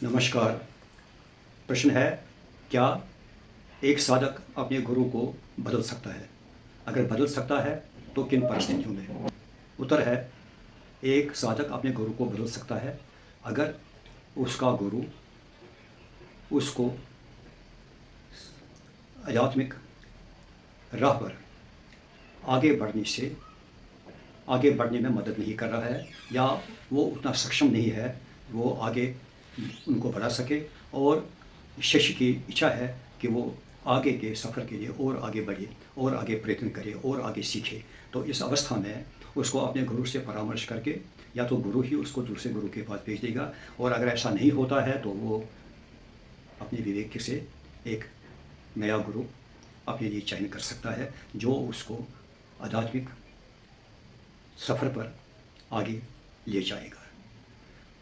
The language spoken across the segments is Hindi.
नमस्कार। प्रश्न है, क्या एक साधक अपने गुरु को बदल सकता है? अगर बदल सकता है तो किन परिस्थितियों में? उत्तर है, एक साधक अपने गुरु को बदल सकता है अगर उसका गुरु उसको आध्यात्मिक राह पर आगे बढ़ने में मदद नहीं कर रहा है, या वो उतना सक्षम नहीं है वो आगे उनको बढ़ा सके, और शिष्य की इच्छा है कि वो आगे के सफ़र के लिए और आगे बढ़े और आगे प्रयत्न करे और आगे सीखे। तो इस अवस्था में उसको अपने गुरु से परामर्श करके या तो गुरु ही उसको दूसरे गुरु के पास भेज देगा, और अगर ऐसा नहीं होता है तो वो अपने विवेक से एक नया गुरु अपने लिए चयन कर सकता है जो उसको आध्यात्मिक सफ़र पर आगे ले जाएगा।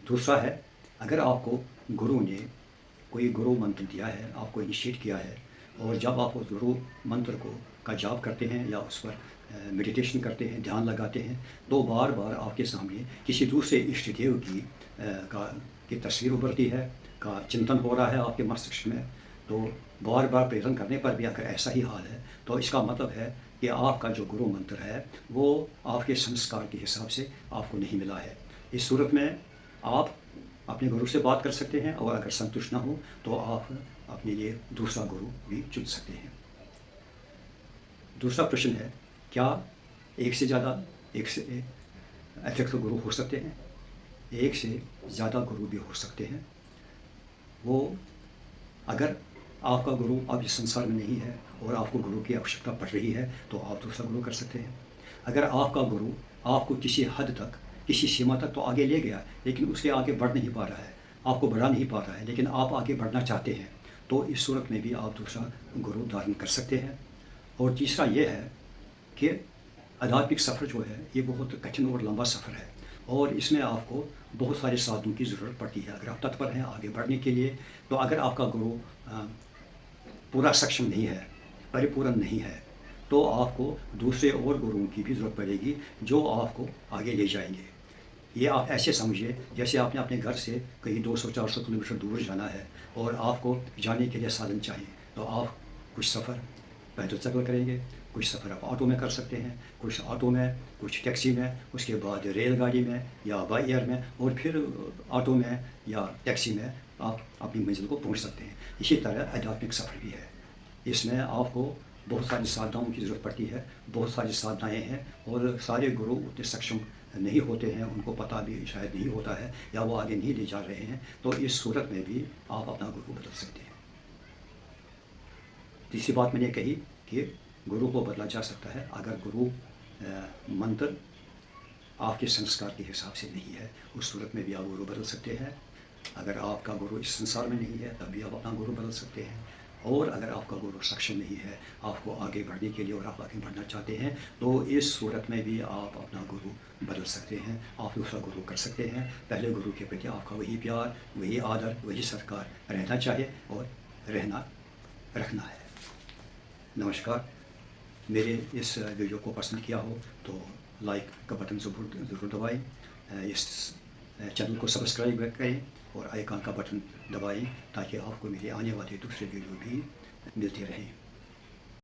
दूसरा है, अगर आपको गुरु ने कोई गुरु मंत्र दिया है, आपको इनिशिएट किया है, और जब आप उस गुरु मंत्र का जाप करते हैं या उस पर मेडिटेशन करते हैं, ध्यान लगाते हैं, तो बार बार आपके सामने किसी दूसरे इष्ट देव की तस्वीर उभरती है, का चिंतन हो रहा है आपके मस्तिष्क में। तो बार बार प्रेरण करने पर भी अगर ऐसा ही हाल है तो इसका मतलब है कि आपका जो गुरु मंत्र है वो आपके संस्कार के हिसाब से आपको नहीं मिला है। इस सूरत में आप अपने गुरु से बात कर सकते हैं, और अगर संतुष्ट ना हो तो आप अपने लिए दूसरा गुरु भी चुन सकते हैं। दूसरा प्रश्न है, क्या एक से अतिरिक्त गुरु हो सकते हैं? एक से ज़्यादा गुरु भी हो सकते हैं। वो अगर आपका गुरु अब इस संसार में नहीं है और आपको गुरु की आवश्यकता पड़ रही है तो आप दूसरा गुरु कर सकते हैं। अगर आपका गुरु आपको किसी हद तक, किसी सीमा तक तो आगे ले गया, लेकिन उसके आगे बढ़ नहीं पा रहा है, आपको बढ़ा नहीं पा रहा है, लेकिन आप आगे बढ़ना चाहते हैं, तो इस सूरत में भी आप दूसरा गुरु धारण कर सकते हैं। और तीसरा ये है कि आध्यात्मिक सफ़र जो है ये बहुत कठिन और लंबा सफ़र है, और इसमें आपको बहुत सारे साधनों की ज़रूरत पड़ती है अगर आप तत्पर हैं आगे बढ़ने के लिए। तो अगर आपका गुरु पूरा सक्षम नहीं है, परिपूर्ण नहीं है, तो आपको दूसरे और गुरुओं की भी ज़रूरत पड़ेगी जो आपको आगे ले जाएंगे। ये आप ऐसे समझिए जैसे आपने अपने घर से कहीं 200-400 किलोमीटर दूर जाना है और आपको जाने के लिए साधन चाहिए, तो आप कुछ सफ़र पैदल चल करेंगे, कुछ सफ़र आप ऑटो में कर सकते हैं, कुछ ऑटो में, कुछ टैक्सी में, उसके बाद रेलगाड़ी में या बाई एयर में, और फिर ऑटो में या टैक्सी में आप अपनी मंजिल को पहुंच सकते हैं। इसी तरह आध्यात्मिक सफ़र भी है, इसमें आपको बहुत सारी साधनाओं की ज़रूरत पड़ती है, बहुत सारी साधनाएँ हैं, और सारे गुरु उतने सक्षम नहीं होते हैं, उनको पता भी शायद नहीं होता है या वो आगे नहीं ले जा रहे हैं, तो इस सूरत में भी आप अपना गुरु बदल सकते हैं। तीसरी बात मैंने कही कि गुरु को बदला जा सकता है अगर गुरु मंत्र आपके संस्कार के हिसाब से नहीं है, उस सूरत में भी आप गुरु बदल सकते हैं। अगर आपका गुरु इस संसार में नहीं है तब भी आप अपना गुरु बदल सकते हैं, और अगर आपका गुरु सक्षम नहीं है आपको आगे बढ़ने के लिए और आप आगे बढ़ना चाहते हैं, तो इस सूरत में भी आप अपना गुरु बदल सकते हैं, आप दूसरा गुरु कर सकते हैं। पहले गुरु के प्रति आपका वही प्यार, वही आदर, वही सत्कार रहना चाहिए और रखना है। नमस्कार। मेरे इस वीडियो को पसंद किया हो तो लाइक का बटन ज़रूर दबाएं, इस चैनल को सब्सक्राइब करें और आइकन का बटन दबाएं ताकि आपको मेरे आने वाले दूसरे वीडियो भी मिलते रहें।